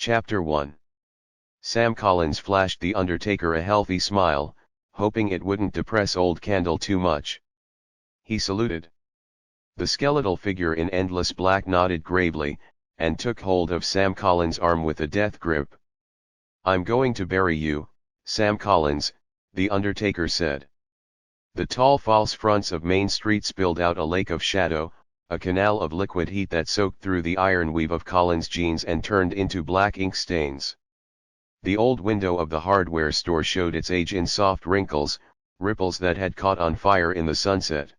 Chapter 1. Sam Collins flashed the Undertaker a healthy smile, hoping it wouldn't depress old Candle too much. He saluted. The skeletal figure in endless black nodded gravely, and took hold of Sam Collins' arm with a death grip. "I'm going to bury you, Sam Collins," the Undertaker said. The tall false fronts of Main Street spilled out a lake of shadow, a canal of liquid heat that soaked through the iron weave of Collins' jeans and turned into black ink stains. The old window of the hardware store showed its age in soft wrinkles, ripples that had caught on fire in the sunset.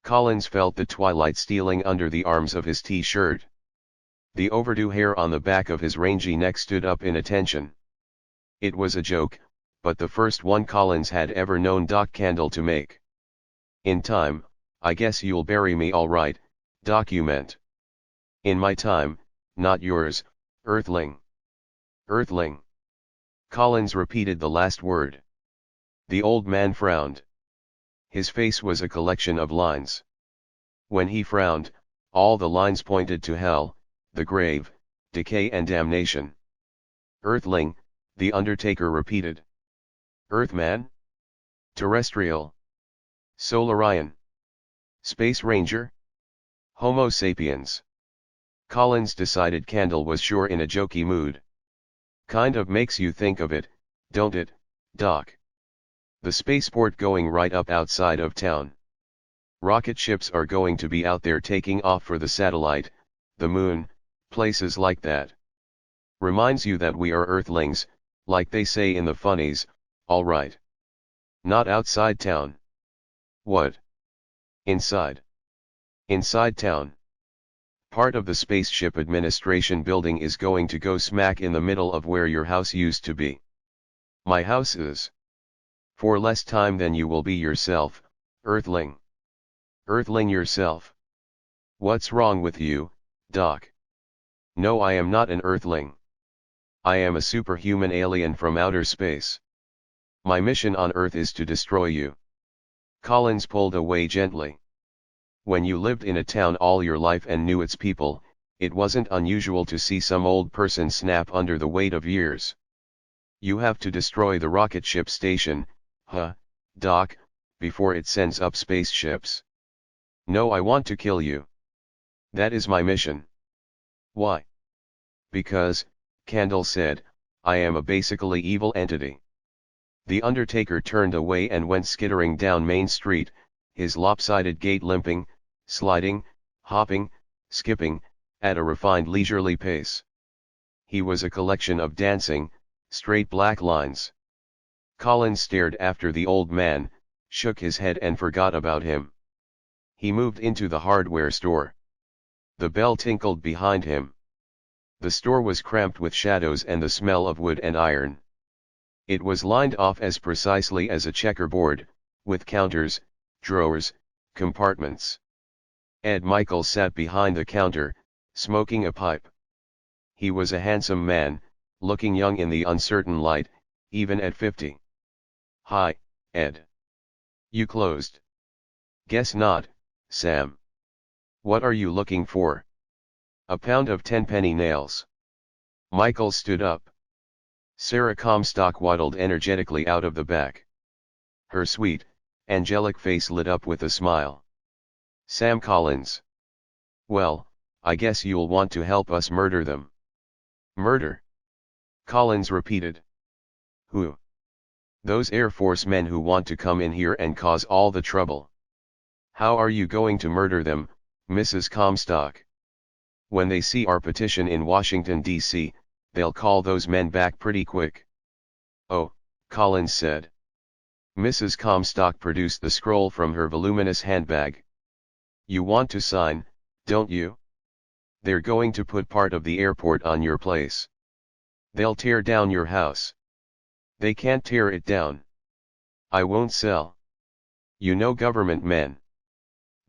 Collins felt the twilight stealing under the arms of his t-shirt. The overdue hair on the back of his rangy neck stood up in attention. It was a joke, but the first one Collins had ever known Doc Candle to make. "In time, I guess you'll bury me all right, Doc, you meant." "In my time, not yours, Earthling." "Earthling." Collins repeated the last word. The old man frowned. His face was a collection of lines. When he frowned, all the lines pointed to hell, the grave, decay and damnation. "Earthling," the Undertaker repeated. "Earthman? Terrestrial? Solarian? Space Ranger? Homo sapiens?" Collins decided Candle was sure in a jokey mood. "Kind of makes you think of it, don't it, Doc? The spaceport going right up outside of town. Rocket ships are going to be out there taking off for the satellite, the moon, places like that. Reminds you that we are Earthlings, like they say in the funnies, all right. Not outside town." "What? Inside?" "Inside town. Part of the Spaceship Administration building is going to go smack in the middle of where your house used to be. My house is. For less time than you will be yourself, Earthling." "Earthling yourself? What's wrong with you, Doc?" "No, I am not an Earthling. I am a superhuman alien from outer space. My mission on Earth is to destroy you." Collins pulled away gently. "When you lived in a town all your life and knew its people, it wasn't unusual to see some old person snap under the weight of years. You have to destroy the rocket ship station, Doc, before it sends up spaceships." "No, I want to kill you. That is my mission." "Why?" "Because," Candle said, "I am a basically evil entity." The Undertaker turned away and went skittering down Main Street, his lopsided gait limping, sliding, hopping, skipping, at a refined leisurely pace. He was a collection of dancing, straight black lines. Collins stared after the old man, shook his head and forgot about him. He moved into the hardware store. The bell tinkled behind him. The store was cramped with shadows and the smell of wood and iron. It was lined off as precisely as a checkerboard, with counters, drawers, compartments. Ed Michael sat behind the counter, smoking a pipe. He was a handsome man, looking young in the uncertain light, even at 50. "Hi, Ed. You closed?" "Guess not, Sam. What are you looking for?" "A pound of 10-penny nails." Michael stood up. Sarah Comstock waddled energetically out of the back. Her sweet, angelic face lit up with a smile. "Sam Collins. Well, I guess you'll want to help us murder them." "Murder?" Collins repeated. "Who?" "Those Air Force men who want to come in here and cause all the trouble." "How are you going to murder them, Mrs. Comstock?" "When they see our petition in Washington, D.C., they'll call those men back pretty quick." "Oh," Collins said. Mrs. Comstock produced the scroll from her voluminous handbag. "You want to sign, don't you? They're going to put part of the airport on your place. They'll tear down your house." "They can't tear it down. I won't sell. You know government men.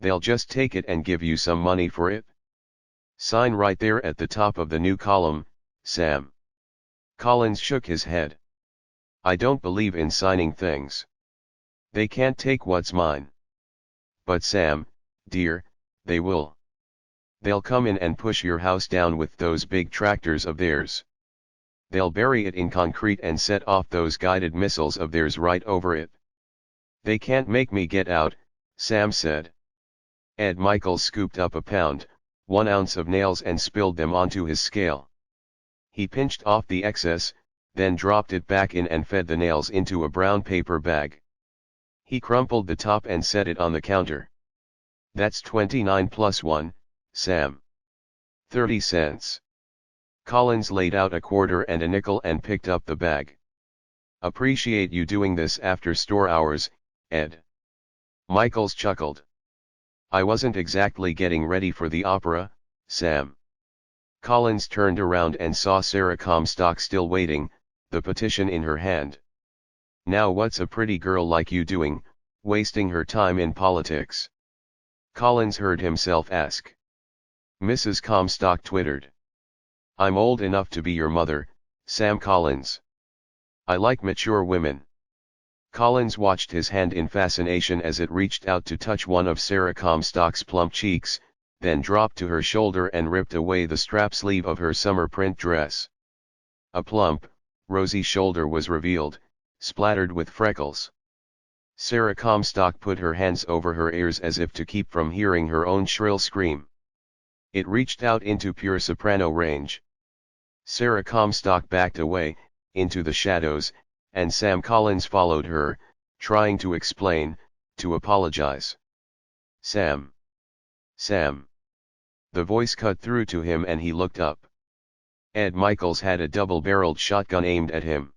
They'll just take it and give you some money for it. Sign right there at the top of the new column, Sam." Collins shook his head. "I don't believe in signing things. They can't take what's mine." "But Sam, dear, they will. They'll come in and push your house down with those big tractors of theirs. They'll bury it in concrete and set off those guided missiles of theirs right over it. They can't make me get out, Sam said. Ed Michaels scooped up a pound, 1 ounce of nails and spilled them onto his scale. He pinched off the excess, then dropped it back in and fed the nails into a brown paper bag. He crumpled the top and set it on the counter. That's 29 plus 1, Sam. 30 cents. Collins laid out a quarter and a nickel and picked up the bag. Appreciate you doing this after store hours, Ed. Michaels chuckled. I wasn't exactly getting ready for the opera, Sam. Collins turned around and saw Sarah Comstock still waiting, the petition in her hand. Now what's a pretty girl like you doing, wasting her time in politics? Collins heard himself ask. Mrs. Comstock twittered. I'm old enough to be your mother, Sam Collins. I like mature women. Collins watched his hand in fascination as it reached out to touch one of Sarah Comstock's plump cheeks, then dropped to her shoulder and ripped away the strap sleeve of her summer print dress. A plump, rosy shoulder was revealed, splattered with freckles. Sarah Comstock put her hands over her ears as if to keep from hearing her own shrill scream. It reached out into pure soprano range. Sarah Comstock backed away, into the shadows, and Sam Collins followed her, trying to explain, to apologize. Sam. Sam. The voice cut through to him and he looked up. Ed Michaels had a double-barreled shotgun aimed at him.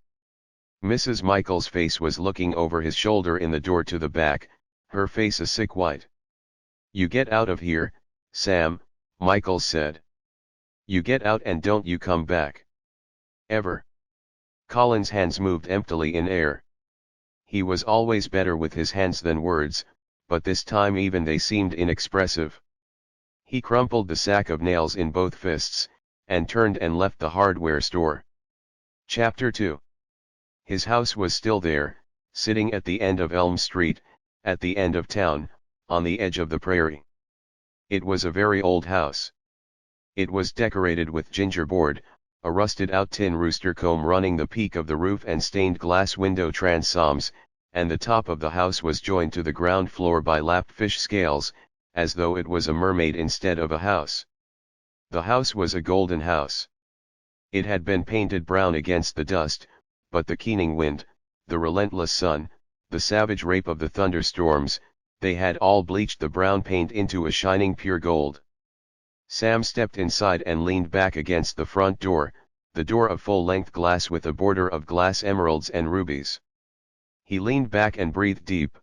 Mrs. Michaels' face was looking over his shoulder in the door to the back, her face a sick white. You get out of here, Sam, Michaels said. You get out and don't you come back. Ever. Collins' hands moved emptily in air. He was always better with his hands than words, but this time even they seemed inexpressive. He crumpled the sack of nails in both fists, and turned and left the hardware store. Chapter 2. His house was still there, sitting at the end of Elm Street, at the end of town, on the edge of the prairie. It was a very old house. It was decorated with gingerboard, a rusted-out tin rooster comb running the peak of the roof and stained glass window transoms, and the top of the house was joined to the ground floor by lapped fish scales, as though it was a mermaid instead of a house. The house was a golden house. It had been painted brown against the dust, but the keening wind, the relentless sun, the savage rape of the thunderstorms, they had all bleached the brown paint into a shining pure gold. Sam stepped inside and leaned back against the front door, the door of full-length glass with a border of glass emeralds and rubies. He leaned back and breathed deep.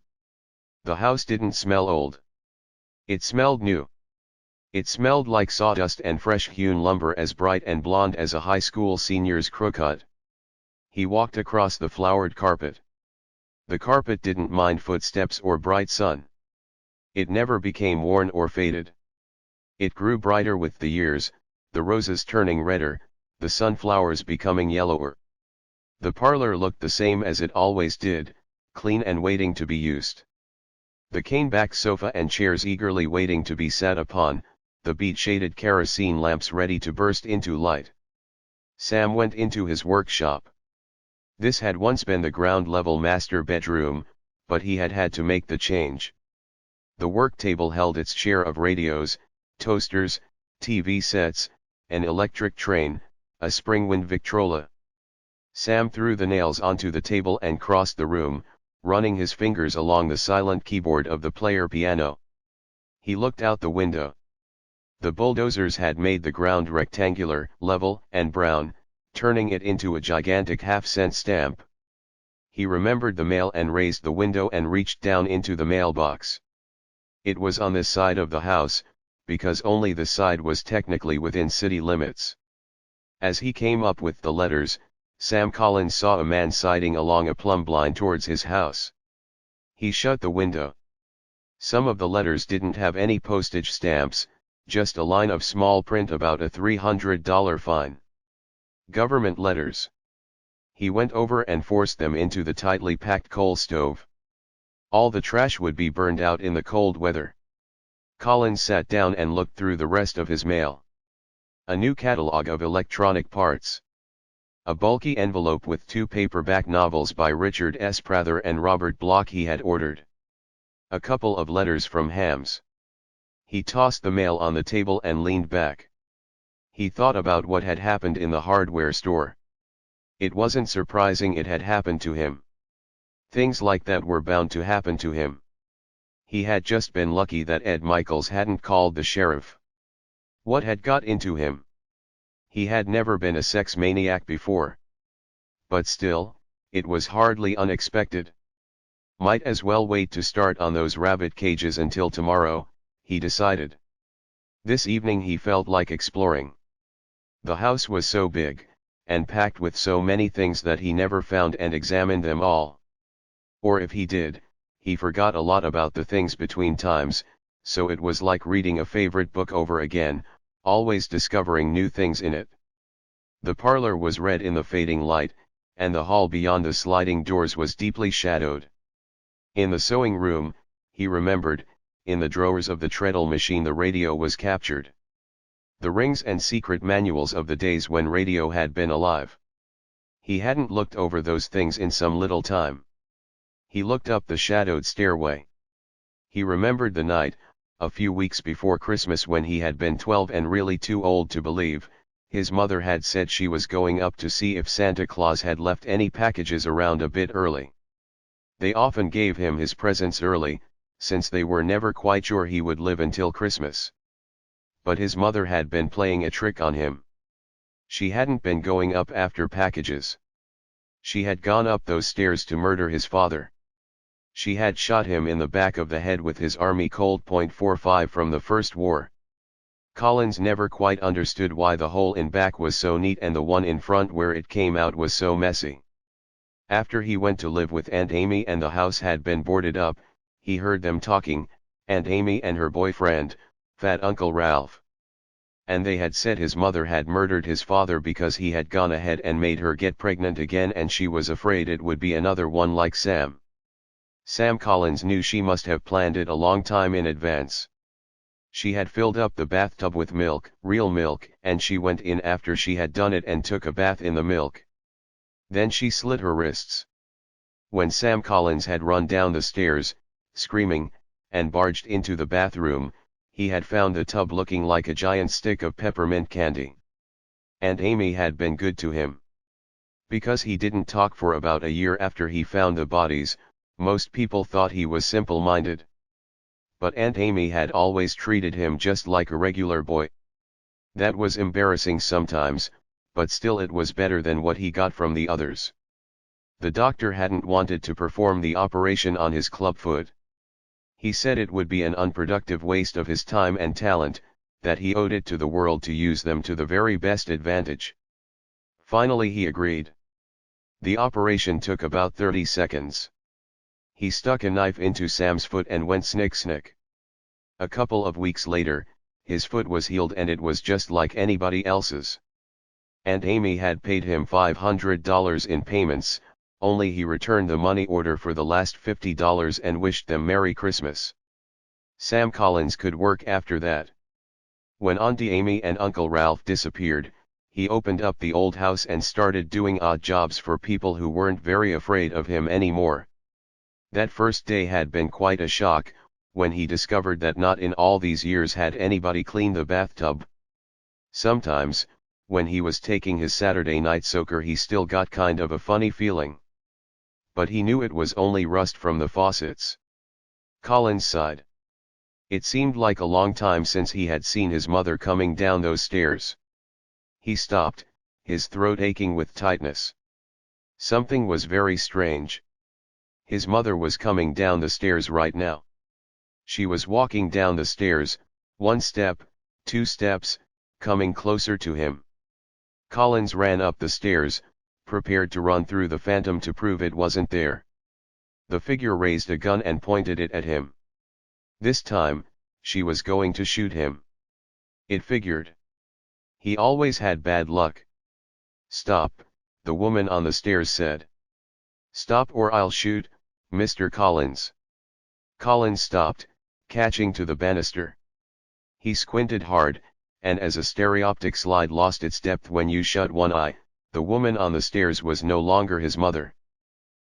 The house didn't smell old. It smelled new. It smelled like sawdust and fresh-hewn lumber, as bright and blonde as a high school senior's crew cut. He walked across the flowered carpet. The carpet didn't mind footsteps or bright sun. It never became worn or faded. It grew brighter with the years, the roses turning redder, the sunflowers becoming yellower. The parlor looked the same as it always did, clean and waiting to be used. The cane-back sofa and chairs eagerly waiting to be sat upon, the bead-shaded kerosene lamps ready to burst into light. Sam went into his workshop. This had once been the ground-level master bedroom, but he had had to make the change. The work table held its share of radios, toasters, TV sets, an electric train, a spring-wind Victrola. Sam threw the nails onto the table and crossed the room, running his fingers along the silent keyboard of the player piano. He looked out the window. The bulldozers had made the ground rectangular, level, and brown, turning it into a gigantic half-cent stamp. He remembered the mail and raised the window and reached down into the mailbox. It was on this side of the house, because only this side was technically within city limits. As he came up with the letters, Sam Collins saw a man sidling along a plumb line towards his house. He shut the window. Some of the letters didn't have any postage stamps, just a line of small print about a $300 fine. Government letters. He went over and forced them into the tightly packed coal stove. All the trash would be burned out in the cold weather. Collins sat down and looked through the rest of his mail. A new catalog of electronic parts. A bulky envelope with 2 paperback novels by Richard S. Prather and Robert Bloch he had ordered. A couple of letters from Hams. He tossed the mail on the table and leaned back. He thought about what had happened in the hardware store. It wasn't surprising it had happened to him. Things like that were bound to happen to him. He had just been lucky that Ed Michaels hadn't called the sheriff. What had got into him? He had never been a sex maniac before. But still, it was hardly unexpected. Might as well wait to start on those rabbit cages until tomorrow, he decided. This evening he felt like exploring. The house was so big, and packed with so many things that he never found and examined them all. Or if he did, he forgot a lot about the things between times, so it was like reading a favorite book over again, always discovering new things in it. The parlor was red in the fading light, and the hall beyond the sliding doors was deeply shadowed. In the sewing room, he remembered, in the drawers of the treadle machine the radio was captured. The rings and secret manuals of the days when radio had been alive. He hadn't looked over those things in some little time. He looked up the shadowed stairway. He remembered the night, a few weeks before Christmas when he had been 12 and really too old to believe, his mother had said she was going up to see if Santa Claus had left any packages around a bit early. They often gave him his presents early, since they were never quite sure he would live until Christmas. But his mother had been playing a trick on him. She hadn't been going up after packages. She had gone up those stairs to murder his father. She had shot him in the back of the head with his Army Colt .45 from the First War. Collins never quite understood why the hole in back was so neat and the one in front where it came out was so messy. After he went to live with Aunt Amy and the house had been boarded up, he heard them talking, Aunt Amy and her boyfriend, Fat Uncle Ralph. And they had said his mother had murdered his father because he had gone ahead and made her get pregnant again and she was afraid it would be another one like Sam. Sam Collins knew she must have planned it a long time in advance. She had filled up the bathtub with milk, real milk, and she went in after she had done it and took a bath in the milk. Then she slit her wrists. When Sam Collins had run down the stairs, screaming, and barged into the bathroom, he had found the tub looking like a giant stick of peppermint candy. Aunt Amy had been good to him. Because he didn't talk for about a year after he found the bodies, most people thought he was simple-minded. But Aunt Amy had always treated him just like a regular boy. That was embarrassing sometimes, but still it was better than what he got from the others. The doctor hadn't wanted to perform the operation on his clubfoot. He said it would be an unproductive waste of his time and talent, that he owed it to the world to use them to the very best advantage. Finally he agreed. The operation took about 30 seconds. He stuck a knife into Sam's foot and went snick-snick. A couple of weeks later, his foot was healed and it was just like anybody else's. Aunt Amy had paid him $500 in payments, only he returned the money order for the last $50 and wished them Merry Christmas. Sam Collins could work after that. When Auntie Amy and Uncle Ralph disappeared, he opened up the old house and started doing odd jobs for people who weren't very afraid of him anymore. That first day had been quite a shock, when he discovered that not in all these years had anybody cleaned the bathtub. Sometimes, when he was taking his Saturday night soaker he still got kind of a funny feeling. But he knew it was only rust from the faucets. Collins sighed. It seemed like a long time since he had seen his mother coming down those stairs. He stopped, his throat aching with tightness. Something was very strange. His mother was coming down the stairs right now. She was walking down the stairs, 1 step, 2 steps, coming closer to him. Collins ran up the stairs, prepared to run through the phantom to prove it wasn't there. The figure raised a gun and pointed it at him. This time, she was going to shoot him. It figured. He always had bad luck. "Stop," the woman on the stairs said. "Stop or I'll shoot, Mr. Collins." Collins stopped, catching to the banister. He squinted hard, and as a stereoptic slide lost its depth when you shut one eye, The woman on the stairs was no longer his mother.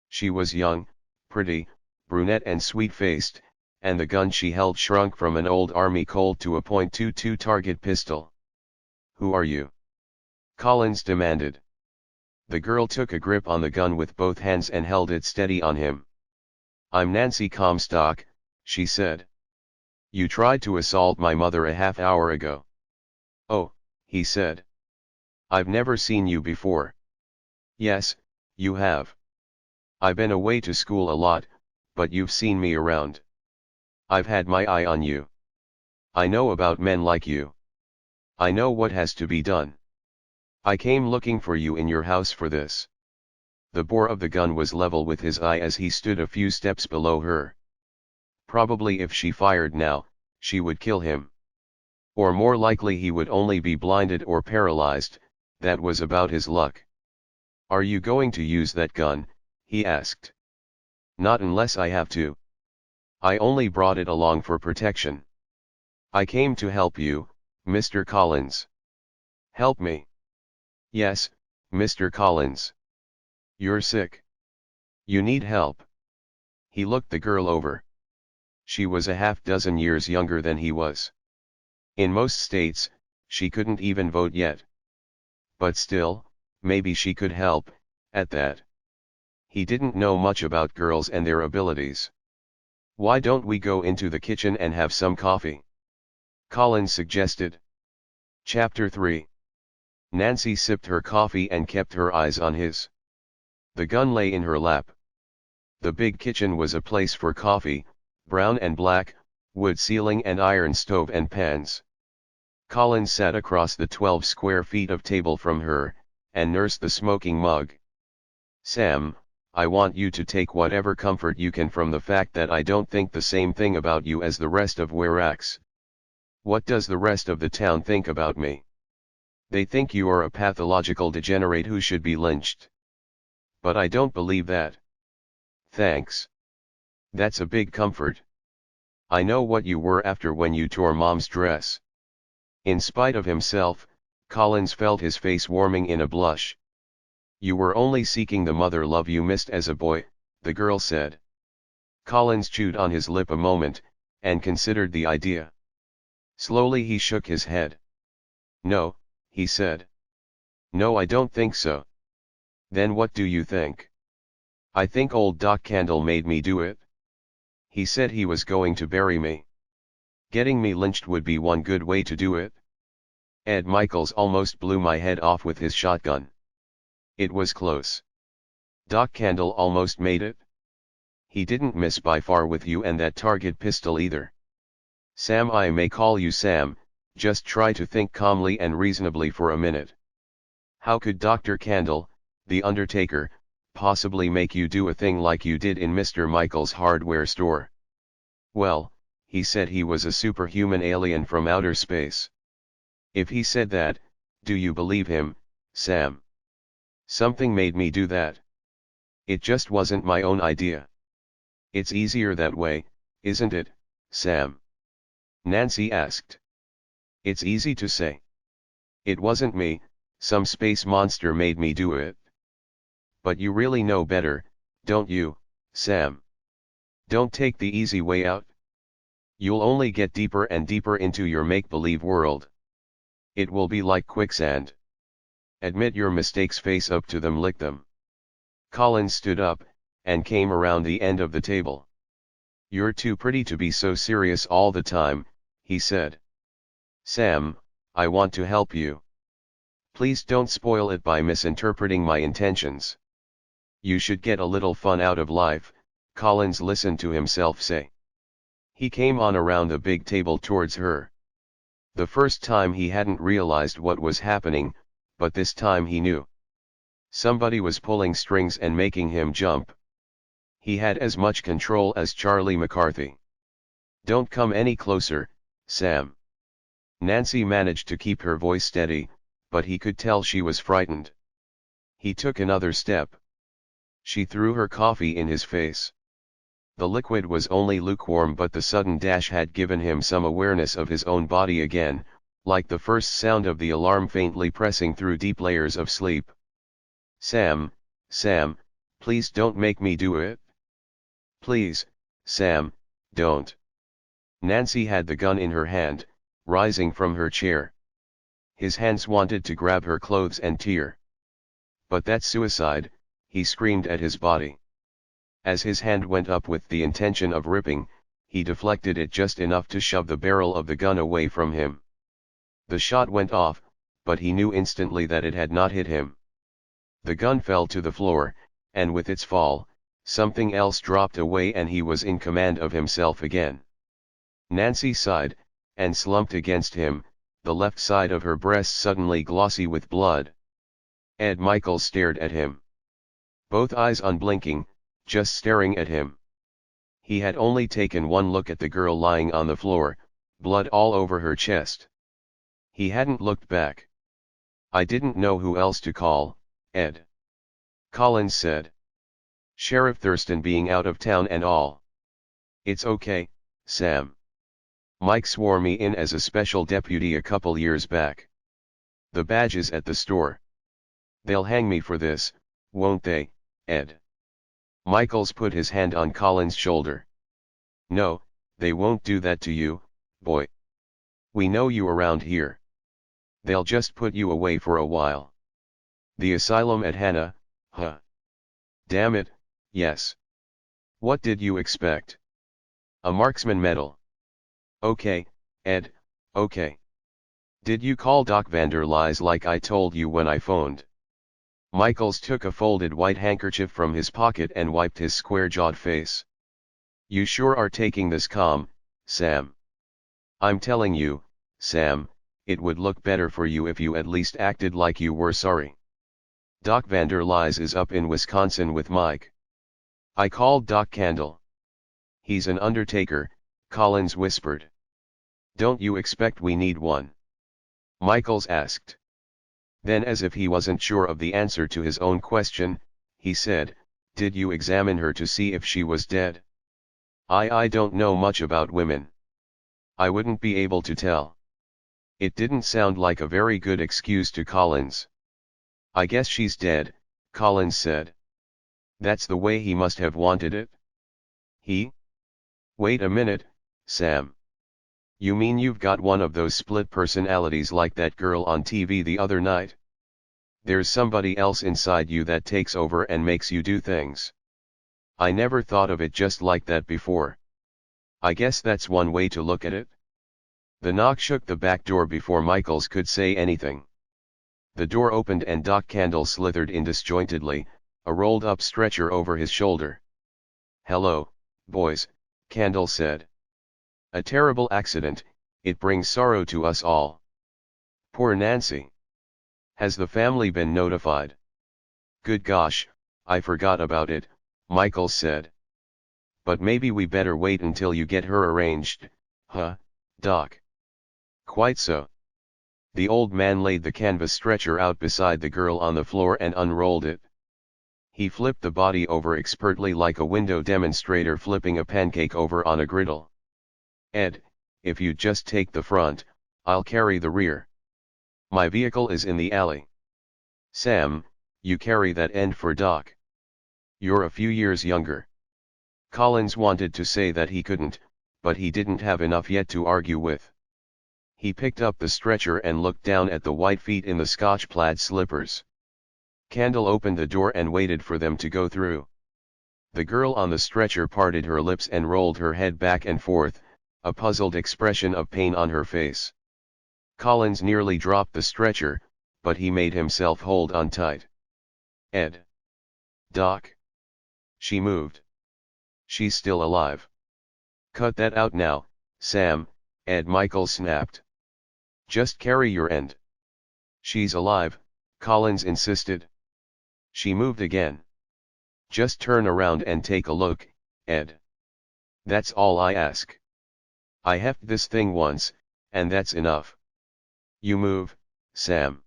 She was young, pretty, brunette and sweet-faced, and the gun she held shrunk from an old army Colt to a .22 target pistol. "Who are you?" Collins demanded. The girl took a grip on the gun with both hands and held it steady on him. "I'm Nancy Comstock," she said. "You tried to assault my mother a half hour ago." "Oh," he said. "I've never seen you before." "Yes, you have. I've been away to school a lot, but you've seen me around. I've had my eye on you. I know about men like you. I know what has to be done. I came looking for you in your house for this." The bore of the gun was level with his eye as he stood a few steps below her. Probably if she fired now, she would kill him. Or more likely he would only be blinded or paralyzed, that was about his luck. "Are you going to use that gun?" he asked. "Not unless I have to. I only brought it along for protection. I came to help you, Mr. Collins." "Help me?" "Yes, Mr. Collins. You're sick. You need help." He looked the girl over. She was a half-dozen years younger than he was. In most states, she couldn't even vote yet. But still, maybe she could help, at that. He didn't know much about girls and their abilities. "Why don't we go into the kitchen and have some coffee?" Collins suggested. Chapter 3. Nancy sipped her coffee and kept her eyes on his. The gun lay in her lap. The big kitchen was a place for coffee, brown and black, wood ceiling and iron stove and pans. Collins sat across the 12 square feet of table from her, and nursed the smoking mug. "Sam, I want you to take whatever comfort you can from the fact that I don't think the same thing about you as the rest of Warax. What does the rest of the town think about me? They think you are a pathological degenerate who should be lynched. But I don't believe that." "Thanks. That's a big comfort. I know what you were after when you tore Mom's dress." In spite of himself, Collins felt his face warming in a blush. "You were only seeking the mother love you missed as a boy," the girl said. Collins chewed on his lip a moment, and considered the idea. Slowly he shook his head. "No," he said. "No, I don't think so." "Then what do you think?" "I think old Doc Candle made me do it. He said he was going to bury me. Getting me lynched would be one good way to do it. Ed Michaels almost blew my head off with his shotgun. It was close. Doc Candle almost made it. He didn't miss by far with you and that target pistol either. Sam, I may call you Sam, just try to think calmly and reasonably for a minute. How could Dr. Candle, the undertaker, possibly make you do a thing like you did in Mr. Michael's hardware store?" "Well, he said he was a superhuman alien from outer space." "If he said that, do you believe him, Sam?" "Something made me do that. It just wasn't my own idea." "It's easier that way, isn't it, Sam?" Nancy asked. "It's easy to say. It wasn't me, some space monster made me do it." "But you really know better, don't you, Sam? Don't take the easy way out. You'll only get deeper and deeper into your make-believe world. It will be like quicksand. Admit your mistakes, face up to them, lick them." Collins stood up, and came around the end of the table. "You're too pretty to be so serious all the time," he said. "Sam, I want to help you. Please don't spoil it by misinterpreting my intentions. You should get a little fun out of life," Collins listened to himself say. He came on around the big table towards her. The first time he hadn't realized what was happening, but this time he knew. Somebody was pulling strings and making him jump. He had as much control as Charlie McCarthy. "Don't come any closer, Sam." Nancy managed to keep her voice steady, but he could tell she was frightened. He took another step. She threw her coffee in his face. The liquid was only lukewarm, but the sudden dash had given him some awareness of his own body again, like the first sound of the alarm faintly pressing through deep layers of sleep. Sam, Sam, please don't make me do it. Please, Sam, don't. Nancy had the gun in her hand, rising from her chair. His hands wanted to grab her clothes and tear. But that's suicide, he screamed at his body. As his hand went up with the intention of ripping, he deflected it just enough to shove the barrel of the gun away from him. The shot went off, but he knew instantly that it had not hit him. The gun fell to the floor, and with its fall, something else dropped away and he was in command of himself again. Nancy sighed, and slumped against him, the left side of her breast suddenly glossy with blood. Ed Michaels stared at him. Both eyes unblinking, just staring at him. He had only taken one look at the girl lying on the floor, blood all over her chest. He hadn't looked back. I didn't know who else to call, Ed. Collins said. Sheriff Thurston being out of town and all. It's okay, Sam. Mike swore me in as a special deputy a couple years back. The badge is at the store. They'll hang me for this, won't they, Ed? Michaels put his hand on Collins' shoulder. No, they won't do that to you, boy. We know you around here. They'll just put you away for a while. The asylum at Hannah, huh? Damn it, yes. What did you expect? A marksman medal. Okay, Ed, okay. Did you call Doc Vander Lies like I told you when I phoned? Michaels took a folded white handkerchief from his pocket and wiped his square-jawed face. You sure are taking this calm, Sam. I'm telling you, Sam, it would look better for you if you at least acted like you were sorry. Doc Vander Lies is up in Wisconsin with Mike. I called Doc Candle. He's an undertaker, Collins whispered. Don't you expect we need one? Michaels asked. Then, as if he wasn't sure of the answer to his own question, he said, did you examine her to see if she was dead? I don't know much about women. I wouldn't be able to tell. It didn't sound like a very good excuse to Collins. I guess she's dead, Collins said. That's the way he must have wanted it. He? Wait a minute, Sam. You mean you've got one of those split personalities like that girl on TV the other night? There's somebody else inside you that takes over and makes you do things. I never thought of it just like that before. I guess that's one way to look at it. The knock shook the back door before Michaels could say anything. The door opened and Doc Candle slithered in disjointedly, a rolled-up stretcher over his shoulder. Hello, boys, Candle said. A terrible accident, it brings sorrow to us all. Poor Nancy. Has the family been notified? Good gosh, I forgot about it, Michaels said. But maybe we better wait until you get her arranged, huh, Doc? Quite so. The old man laid the canvas stretcher out beside the girl on the floor and unrolled it. He flipped the body over expertly like a window demonstrator flipping a pancake over on a griddle. Ed, if you just take the front, I'll carry the rear. My vehicle is in the alley. Sam, you carry that end for Doc. You're a few years younger. Collins wanted to say that he couldn't, but he didn't have enough yet to argue with. He picked up the stretcher and looked down at the white feet in the Scotch-plaid slippers. Candle opened the door and waited for them to go through. The girl on the stretcher parted her lips and rolled her head back and forth, a puzzled expression of pain on her face. Collins nearly dropped the stretcher, but he made himself hold on tight. Ed. Doc. She moved. She's still alive. Cut that out now, Sam, Ed Michaels snapped. Just carry your end. She's alive, Collins insisted. She moved again. Just turn around and take a look, Ed. That's all I ask. I heft this thing once, and that's enough. You move, Sam.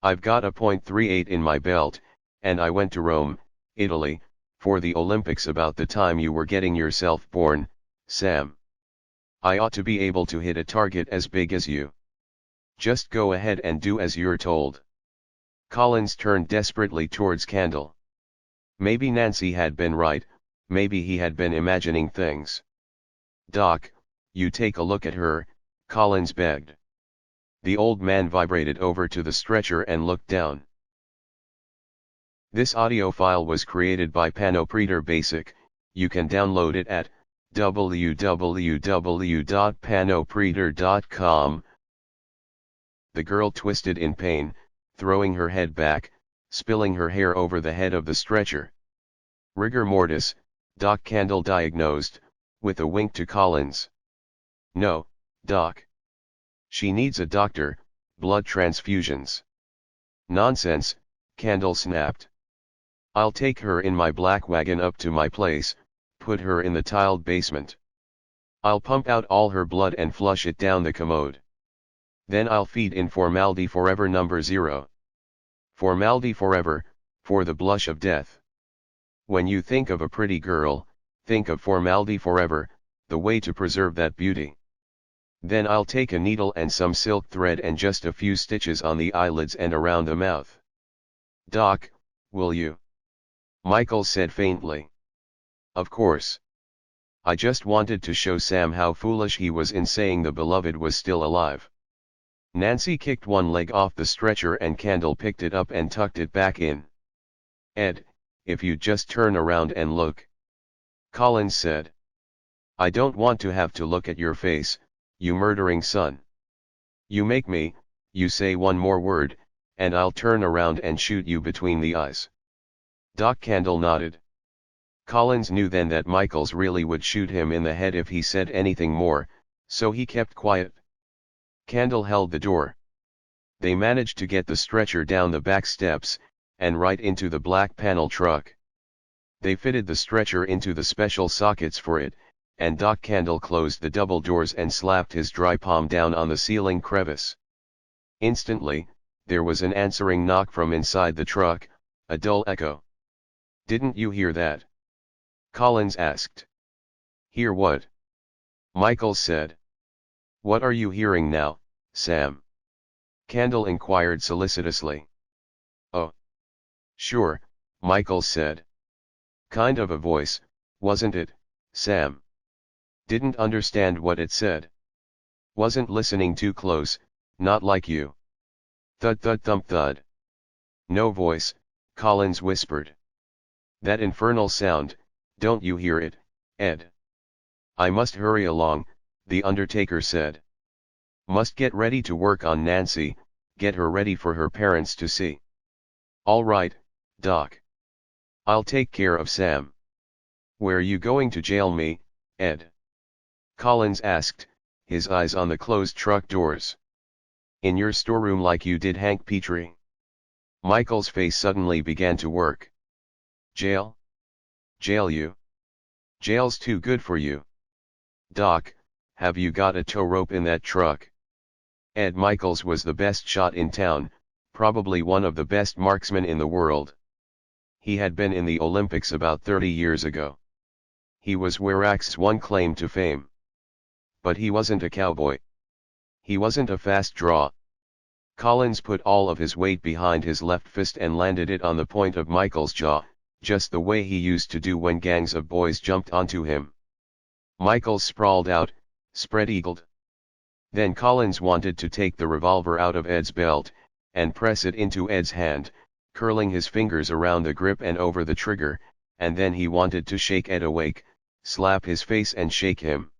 I've got a .38 in my belt, and I went to Rome, Italy, for the Olympics about the time you were getting yourself born, Sam. I ought to be able to hit a target as big as you. Just go ahead and do as you're told. Collins turned desperately towards Candle. Maybe Nancy had been right, maybe he had been imagining things. "Doc, you take a look at her," Collins begged. The old man vibrated over to the stretcher and looked down. This audio file was created by Panopreter Basic. You can download it at www.panopreter.com. The girl twisted in pain, throwing her head back, spilling her hair over the head of the stretcher. "Rigor mortis," Doc Candle diagnosed, with a wink to Collins. "No, Doc. She needs a doctor, blood transfusions." "Nonsense," Candle snapped. "I'll take her in my black wagon up to my place, put her in the tiled basement. I'll pump out all her blood and flush it down the commode. Then I'll feed in Formaldi Forever #0. Formaldi Forever, for the blush of death. When you think of a pretty girl, think of Formaldi Forever, the way to preserve that beauty. Then I'll take a needle and some silk thread and just a few stitches on the eyelids and around the mouth." "Doc, will you?" Michael said faintly. "Of course. I just wanted to show Sam how foolish he was in saying the beloved was still alive." Nancy kicked one leg off the stretcher and Candle picked it up and tucked it back in. "Ed, if you'd just turn around and look," Collins said. "I don't want to have to look at your face, you murdering son. You make me, you say one more word, and I'll turn around and shoot you between the eyes." Doc Candle nodded. Collins knew then that Michaels really would shoot him in the head if he said anything more, so he kept quiet. Candle held the door. They managed to get the stretcher down the back steps, and right into the black panel truck. They fitted the stretcher into the special sockets for it, and Doc Candle closed the double doors and slapped his dry palm down on the ceiling crevice. Instantly, there was an answering knock from inside the truck, a dull echo. "Didn't you hear that?" Collins asked. "Hear what?" Michael said. "What are you hearing now, Sam?" Candle inquired solicitously. "Oh. Sure," Michael said. "Kind of a voice, wasn't it, Sam? Didn't understand what it said. Wasn't listening too close, not like you. Thud thud thump thud." "No voice," Collins whispered. "That infernal sound, don't you hear it, Ed?" "I must hurry along," the undertaker said. "Must get ready to work on Nancy, get her ready for her parents to see." "All right, Doc. I'll take care of Sam." "Where you going to jail me, Ed?" Collins asked, his eyes on the closed truck doors. "In your storeroom like you did Hank Petrie." Michael's face suddenly began to work. "Jail? Jail you? Jail's too good for you. Doc, have you got a tow rope in that truck?" Ed Michaels was the best shot in town, probably one of the best marksmen in the world. He had been in the Olympics about 30 years ago. He was Warrack's one claim to fame. But he wasn't a cowboy. He wasn't a fast draw. Collins put all of his weight behind his left fist and landed it on the point of Michael's jaw, just the way he used to do when gangs of boys jumped onto him. Michael sprawled out, spread-eagled. Then Collins wanted to take the revolver out of Ed's belt, and press it into Ed's hand, curling his fingers around the grip and over the trigger, and then he wanted to shake Ed awake, slap his face and shake him.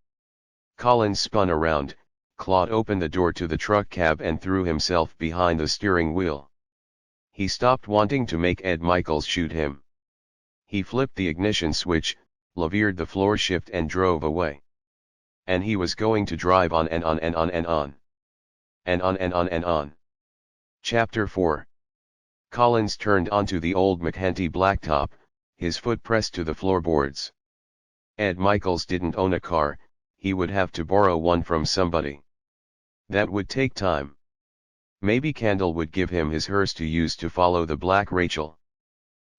Collins spun around, clawed open the door to the truck cab and threw himself behind the steering wheel. He stopped wanting to make Ed Michaels shoot him. He flipped the ignition switch, levered the floor shift and drove away. And he was going to drive on and on and on and on. And on and on and on. Chapter 4. Collins turned onto the old McHenty blacktop, his foot pressed to the floorboards. Ed Michaels didn't own a car, he would have to borrow one from somebody. That would take time. Maybe Candle would give him his hearse to use to follow the black Rachel.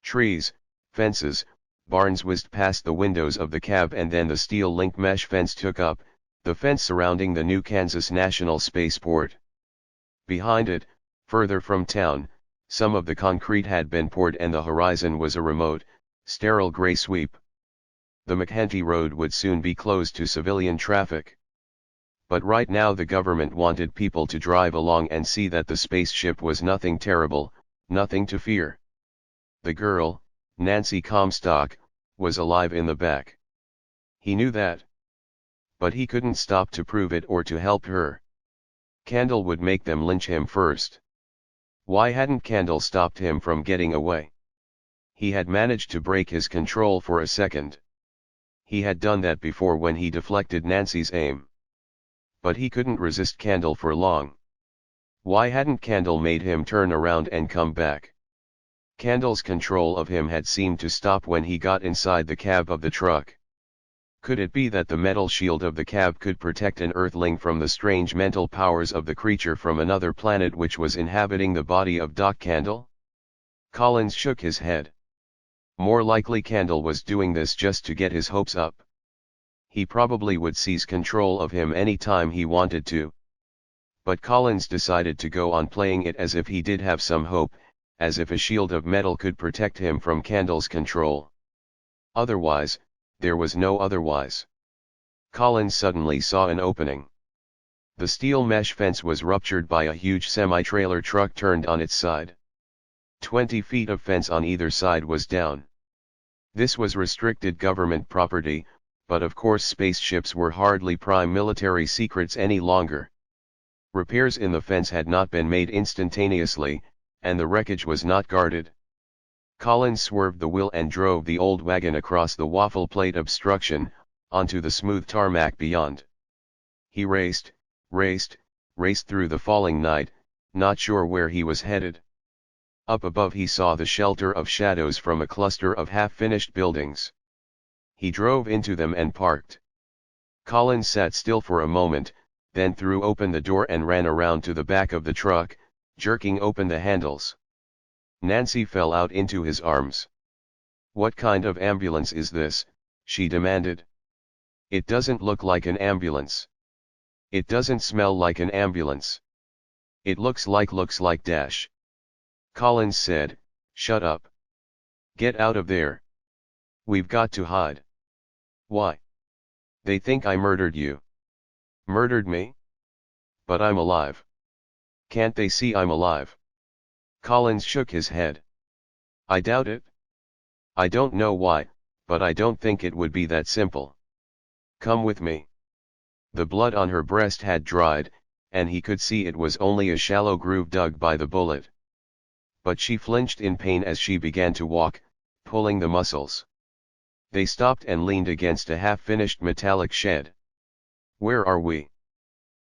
Trees, fences, barns whizzed past the windows of the cab, and then the steel link mesh fence took up, the fence surrounding the new Kansas National Spaceport. Behind it, further from town, Some of the concrete had been poured and the horizon was a remote, sterile gray sweep. The McHenty Road would soon be closed to civilian traffic. But right now the government wanted people to drive along and see that the spaceship was nothing terrible, nothing to fear. The girl, Nancy Comstock, was alive in the back. He knew that. But he couldn't stop to prove it or to help her. Candle would make them lynch him first. Why hadn't Candle stopped him from getting away? He had managed to break his control for a second. He had done that before when he deflected Nancy's aim. But he couldn't resist Candle for long. Why hadn't Candle made him turn around and come back? Candle's control of him had seemed to stop when he got inside the cab of the truck. Could it be that the metal shield of the cab could protect an Earthling from the strange mental powers of the creature from another planet which was inhabiting the body of Doc Candle? Collins shook his head. More likely Candle was doing this just to get his hopes up. He probably would seize control of him any time he wanted to. But Collins decided to go on playing it as if he did have some hope, as if a shield of metal could protect him from Candle's control. Otherwise, there was no otherwise. Collins suddenly saw an opening. The steel mesh fence was ruptured by a huge semi-trailer truck turned on its side. 20 feet of fence on either side was down. This was restricted government property, but of course spaceships were hardly prime military secrets any longer. Repairs in the fence had not been made instantaneously, and the wreckage was not guarded. Collins swerved the wheel and drove the old wagon across the waffle plate obstruction, onto the smooth tarmac beyond. He raced through the falling night, not sure where he was headed. Up above he saw the shelter of shadows from a cluster of half-finished buildings. He drove into them and parked. Collins sat still for a moment, then threw open the door and ran around to the back of the truck, jerking open the handles. Nancy fell out into his arms. "What kind of ambulance is this?" she demanded. "It doesn't look like an ambulance. It doesn't smell like an ambulance. It looks like dash." Collins said, "Shut up. Get out of there. We've got to hide." "Why?" "They think I murdered you." "Murdered me? But I'm alive. Can't they see I'm alive?" Collins shook his head. "I doubt it. I don't know why, but I don't think it would be that simple. Come with me." The blood on her breast had dried, and he could see it was only a shallow groove dug by the bullet. But she flinched in pain as she began to walk, pulling the muscles. They stopped and leaned against a half-finished metallic shed. "Where are we?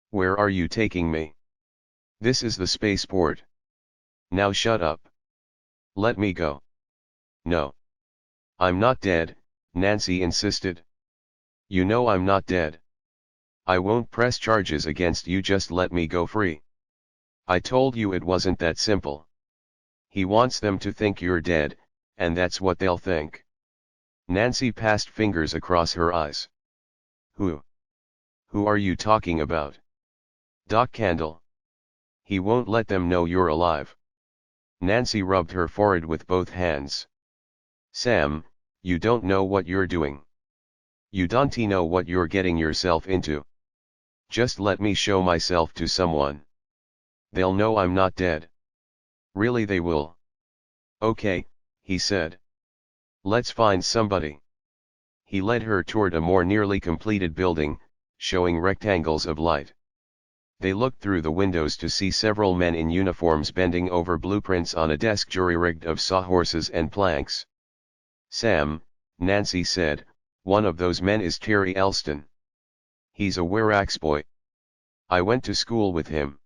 Where are you taking me?" "This is the spaceport." "Now shut up. Let me go." "No. I'm not dead," Nancy insisted. "You know I'm not dead. I won't press charges against you, just let me go free." "I told you it wasn't that simple. He wants them to think you're dead, and that's what they'll think." Nancy passed fingers across her eyes. Who are you talking about?" "Doc Candle. He won't let them know you're alive." Nancy rubbed her forehead with both hands. "Sam, you don't know what you're doing. You don't know what you're getting yourself into. Just let me show myself to someone. They'll know I'm not dead." "Really they will?" "Okay," he said. "Let's find somebody." He led her toward a more nearly completed building, showing rectangles of light. They looked through the windows to see several men in uniforms bending over blueprints on a desk jury-rigged of sawhorses and planks. "Sam," Nancy said, "one of those men is Terry Elston. He's a Warax boy. I went to school with him.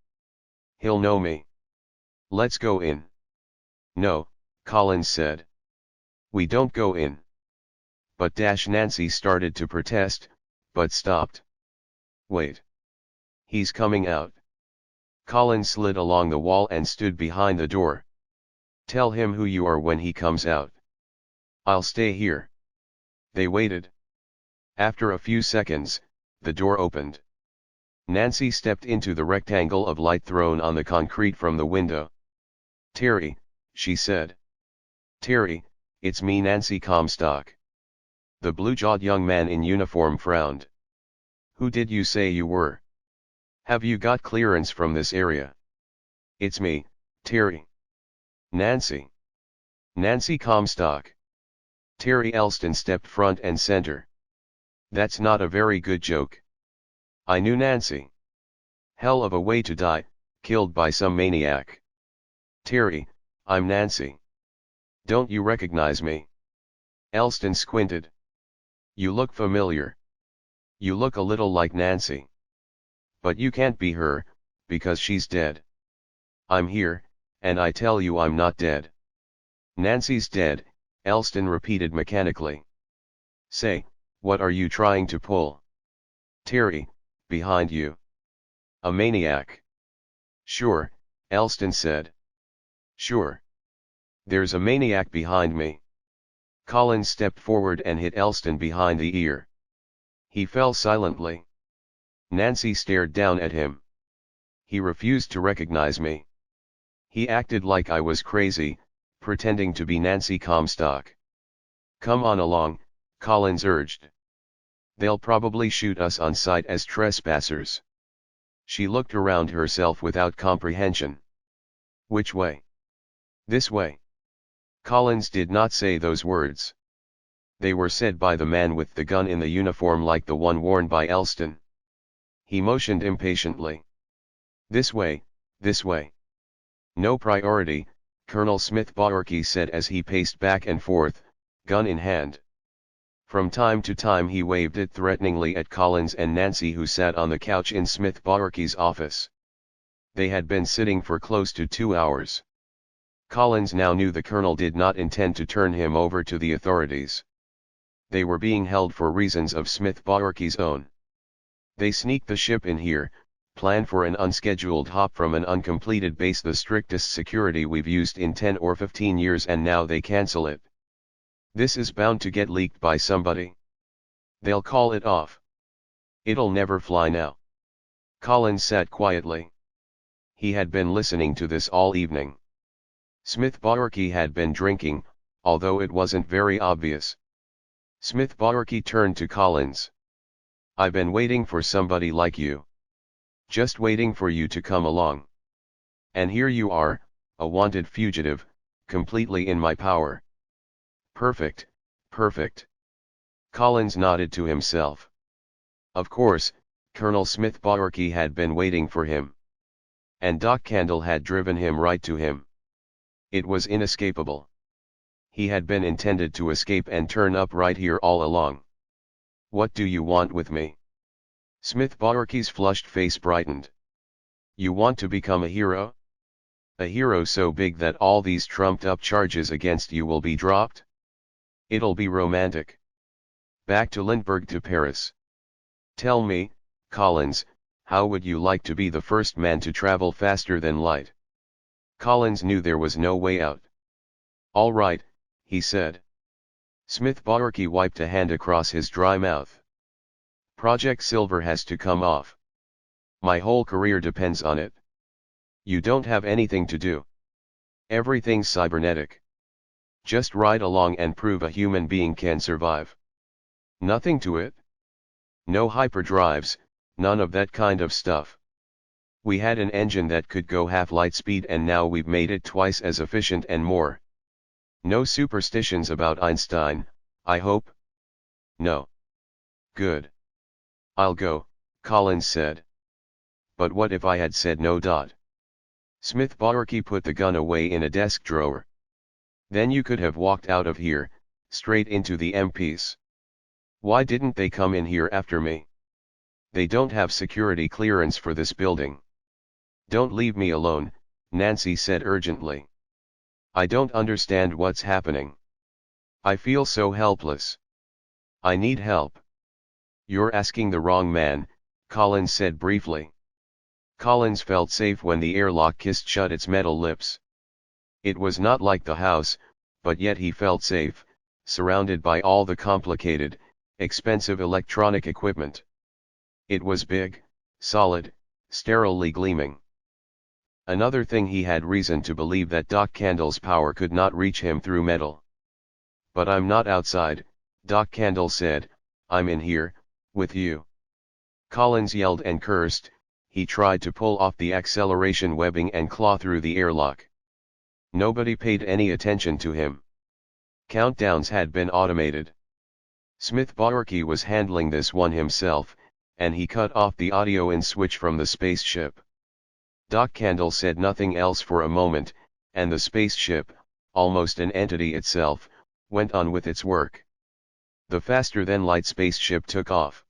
He'll know me. Let's go in." "No," Collins said. "We don't go in." But Nancy started to protest, but stopped. "Wait. He's coming out." Collins slid along the wall and stood behind the door. "Tell him who you are when he comes out." "I'll stay here." They waited. After a few seconds, the door opened. Nancy stepped into the rectangle of light thrown on the concrete from the window. "Terry," she said. "Terry, it's me, Nancy Comstock." The blue-jawed young man in uniform frowned. "Who did you say you were? Have you got clearance from this area?" "It's me, Terry." "Nancy. Nancy Comstock." Terry Elston stepped front and center. "That's not a very good joke. I knew Nancy. Hell of a way to die, killed by some maniac." "Terry, I'm Nancy. Don't you recognize me?" Elston squinted. "You look familiar. You look a little like Nancy. But you can't be her, because she's dead." "I'm here, and I tell you I'm not dead." "Nancy's dead," Elston repeated mechanically. "Say, what are you trying to pull?" "Terry, behind you." "A maniac." "Sure," Elston said. "Sure. There's a maniac behind me." Collins stepped forward and hit Elston behind the ear. He fell silently. Nancy stared down at him. "He refused to recognize me. He acted like I was crazy, pretending to be Nancy Comstock." "Come on along," Collins urged. "They'll probably shoot us on sight as trespassers." She looked around herself without comprehension. "Which way?" "This way." Collins did not say those words. They were said by the man with the gun in the uniform like the one worn by Elston. He motioned impatiently. "This way, this way." "No priority," Colonel Smith Boerke said as he paced back and forth, gun in hand. From time to time he waved it threateningly at Collins and Nancy, who sat on the couch in Smith Boerke's office. They had been sitting for close to 2 hours. Collins now knew the colonel did not intend to turn him over to the authorities. They were being held for reasons of Smith Boerke's own. "They sneaked the ship in here, planned for an unscheduled hop from an uncompleted base, the strictest security we've used in 10 or 15 years, and now they cancel it. This is bound to get leaked by somebody. They'll call it off. It'll never fly now." Collins sat quietly. He had been listening to this all evening. Smith Boerke had been drinking, although it wasn't very obvious. Smith Boerke turned to Collins. "I've been waiting for somebody like you. Just waiting for you to come along. And here you are, a wanted fugitive, completely in my power." "Perfect, perfect." Collins nodded to himself. Of course, Colonel Smith Boerke had been waiting for him. And Doc Candle had driven him right to him. It was inescapable. He had been intended to escape and turn up right here all along. "What do you want with me?" Smith Boerke's flushed face brightened. "You want to become a hero? A hero so big that all these trumped-up charges against you will be dropped? It'll be romantic. Back to Lindbergh, to Paris. Tell me, Collins, how would you like to be the first man to travel faster than light?" Collins knew there was no way out. "All right," he said. Smith Boerke wiped a hand across his dry mouth. "Project Silver has to come off. My whole career depends on it. You don't have anything to do. Everything's cybernetic. Just ride along and prove a human being can survive. Nothing to it. No hyperdrives, none of that kind of stuff. We had an engine that could go half light speed, and now we've made it twice as efficient and more. No superstitions about Einstein, I hope?" "No." "Good. I'll go," Collins said. "But what if I had said no?" Smith Boerke put the gun away in a desk drawer. "Then you could have walked out of here, straight into the MPs. Why didn't they come in here after me? They don't have security clearance for this building." "Don't leave me alone," Nancy said urgently. "I don't understand what's happening. I feel so helpless. I need help." "You're asking the wrong man," Collins said briefly. Collins felt safe when the airlock kissed shut its metal lips. It was not like the house, but yet he felt safe, surrounded by all the complicated, expensive electronic equipment. It was big, solid, sterilely gleaming. Another thing, he had reason to believe that Doc Candle's power could not reach him through metal. "But I'm not outside," Doc Candle said, "I'm in here, with you." Collins yelled and cursed. He tried to pull off the acceleration webbing and claw through the airlock. Nobody paid any attention to him. Countdowns had been automated. Smith Borky was handling this one himself, and he cut off the audio in switch from the spaceship. Doc Candle said nothing else for a moment, and the spaceship, almost an entity itself, went on with its work. The faster-than-light spaceship took off.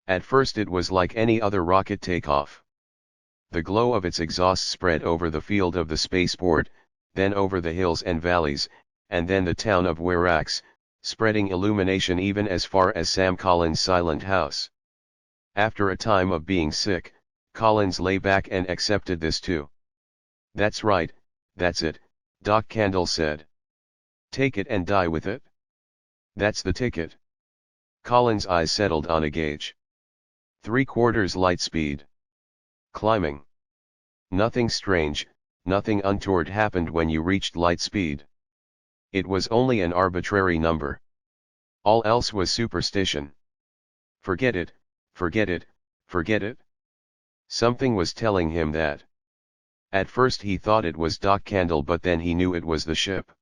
At first it was like any other rocket takeoff. The glow of its exhaust spread over the field of the spaceport, then over the hills and valleys, and then the town of Warax, spreading illumination even as far as Sam Collins' silent house. After a time of being sick, Collins lay back and accepted this too. "That's right, that's it," Doc Candle said. "Take it and die with it. That's the ticket." Collins' eyes settled on a gauge. 3/4 light speed. Climbing. Nothing strange, nothing untoward happened when you reached light speed. It was only an arbitrary number. All else was superstition. Forget it, forget it, forget it. Something was telling him that. At first he thought it was Doc Candle, but then he knew it was the ship.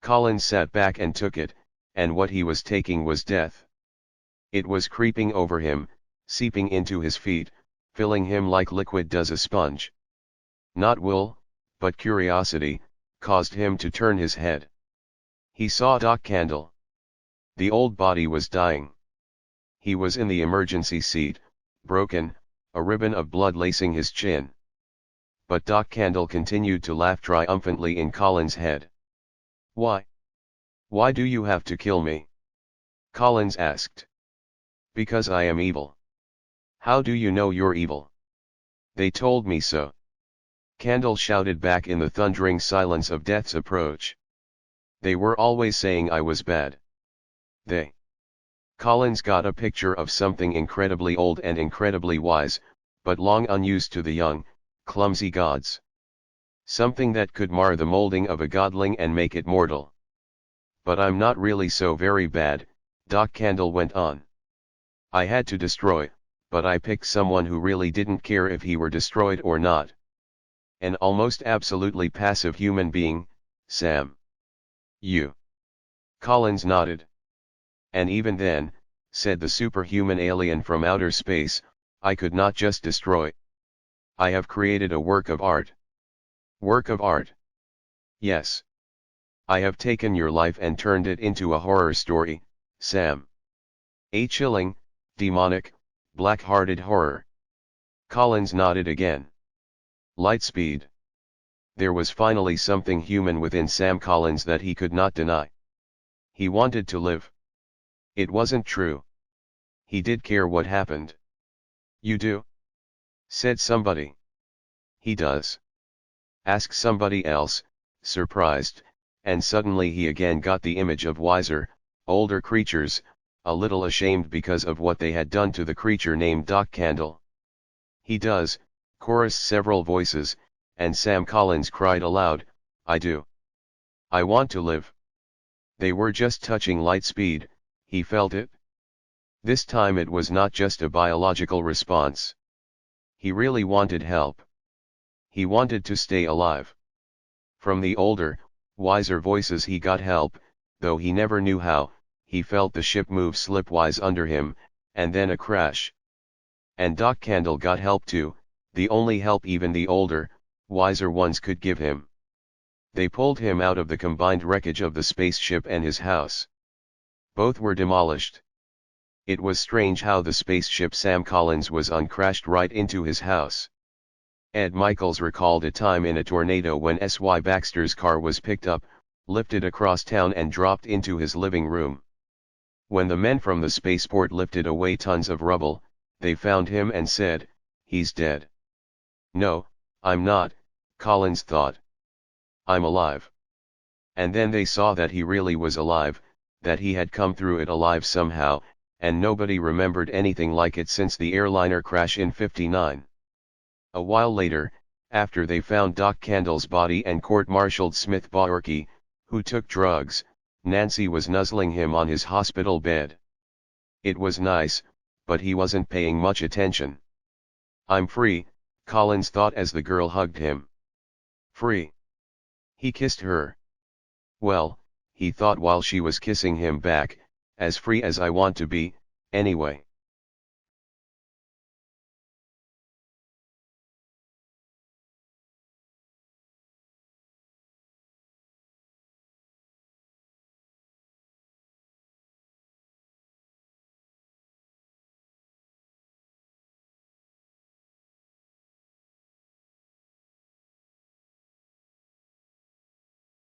Collins sat back and took it, and what he was taking was death. It was creeping over him, seeping into his feet, filling him like liquid does a sponge. Not will, but curiosity, caused him to turn his head. He saw Doc Candle. The old body was dying. He was in the emergency seat, broken, a ribbon of blood lacing his chin. But Doc Candle continued to laugh triumphantly in Collins' head. "Why? Why do you have to kill me?" Collins asked. "Because I am evil." "How do you know you're evil?" "They told me so." Candle shouted back in the thundering silence of death's approach. "They were always saying I was bad." "They." Collins got a picture of something incredibly old and incredibly wise, but long unused to the young, clumsy gods. Something that could mar the molding of a godling and make it mortal. "But I'm not really so very bad," Doc Candle went on. "I had to destroy, but I picked someone who really didn't care if he were destroyed or not. An almost absolutely passive human being, Sam. You." Collins nodded. "And even then," said the superhuman alien from outer space, "I could not just destroy. I have created a work of art." "Work of art?" "Yes. I have taken your life and turned it into a horror story, Sam. A chilling, demonic, black-hearted horror." Collins nodded again. Lightspeed. There was finally something human within Sam Collins that he could not deny. He wanted to live. It wasn't true. He did care what happened. "You do?" said somebody. "He does." Ask somebody else, surprised, and suddenly he again got the image of wiser, older creatures, a little ashamed because of what they had done to the creature named Doc Candle. "He does," chorused several voices, and Sam Collins cried aloud, "I do. I want to live." They were just touching light speed, he felt it. This time it was not just a biological response. He really wanted help. He wanted to stay alive. From the older, wiser voices he got help, though he never knew how. He felt the ship move slipwise under him, and then a crash. And Doc Candle got help too, the only help even the older, wiser ones could give him. They pulled him out of the combined wreckage of the spaceship and his house. Both were demolished. It was strange how the spaceship Sam Collins was on crashed right into his house. Ed Michaels recalled a time in a tornado when S.Y. Baxter's car was picked up, lifted across town and dropped into his living room. When the men from the spaceport lifted away tons of rubble, they found him and said, "He's dead." "No, I'm not," Collins thought. "I'm alive." And then they saw that he really was alive, that he had come through it alive somehow, and nobody remembered anything like it since the airliner crash in '59. A while later, After they found Doc Candle's body and court-martialed Smith Baorky, who took drugs, Nancy was nuzzling him on his hospital bed. It was nice, but he wasn't paying much attention. "I'm free," Collins thought as the girl hugged him. Free. He kissed her. Well, he thought while she was kissing him back, as free as I want to be, anyway.